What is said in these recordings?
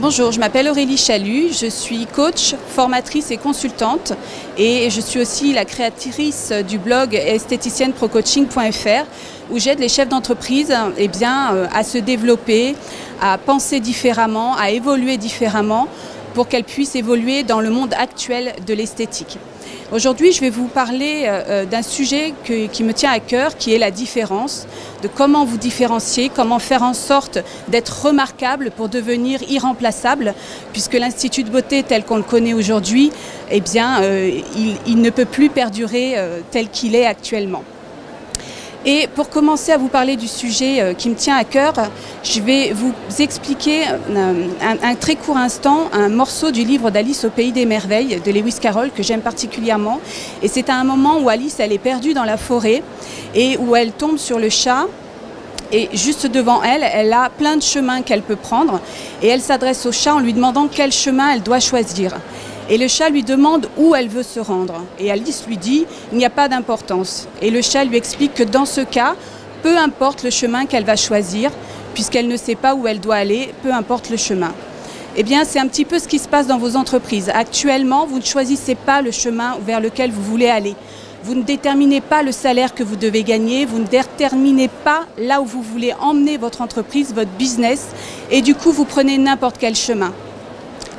Bonjour, je m'appelle Aurélie Chalut, je suis coach, formatrice et consultante et je suis aussi la créatrice du blog esthéticienneprocoaching.fr où j'aide les chefs d'entreprise à se développer, à penser différemment, à évoluer différemment pour qu'elles puissent évoluer dans le monde actuel de l'esthétique. Aujourd'hui, je vais vous parler d'un sujet qui me tient à cœur, qui est la différence, de comment vous différencier, comment faire en sorte d'être remarquable pour devenir irremplaçable, puisque l'Institut de beauté tel qu'on le connaît aujourd'hui, il ne peut plus perdurer tel qu'il est actuellement. Et pour commencer à vous parler du sujet qui me tient à cœur, je vais vous expliquer un très court instant un morceau du livre d'Alice au Pays des Merveilles de Lewis Carroll que j'aime particulièrement. Et c'est à un moment où Alice elle est perdue dans la forêt et où elle tombe sur le chat. Et juste devant elle, elle a plein de chemins qu'elle peut prendre et elle s'adresse au chat en lui demandant quel chemin elle doit choisir. Et le chat lui demande où elle veut se rendre. Et Alice lui dit « il n'y a pas d'importance ». Et le chat lui explique que dans ce cas, peu importe le chemin qu'elle va choisir, puisqu'elle ne sait pas où elle doit aller, peu importe le chemin. Eh bien, c'est un petit peu ce qui se passe dans vos entreprises. Actuellement, vous ne choisissez pas le chemin vers lequel vous voulez aller. Vous ne déterminez pas le salaire que vous devez gagner, vous ne déterminez pas là où vous voulez emmener votre entreprise, votre business, et du coup, vous prenez n'importe quel chemin.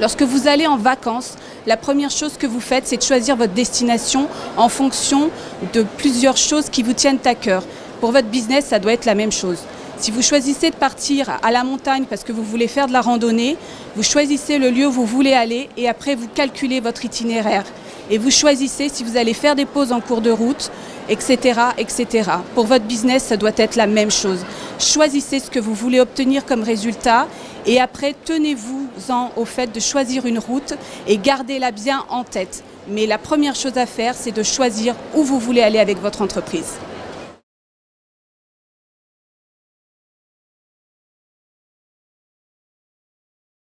Lorsque vous allez en vacances, la première chose que vous faites, c'est de choisir votre destination en fonction de plusieurs choses qui vous tiennent à cœur. Pour votre business, ça doit être la même chose. Si vous choisissez de partir à la montagne parce que vous voulez faire de la randonnée, vous choisissez le lieu où vous voulez aller et après vous calculez votre itinéraire. Et vous choisissez si vous allez faire des pauses en cours de route, etc., etc. Pour votre business, ça doit être la même chose. Choisissez ce que vous voulez obtenir comme résultat et après, tenez-vous-en au fait de choisir une route et gardez-la bien en tête. Mais la première chose à faire, c'est de choisir où vous voulez aller avec votre entreprise.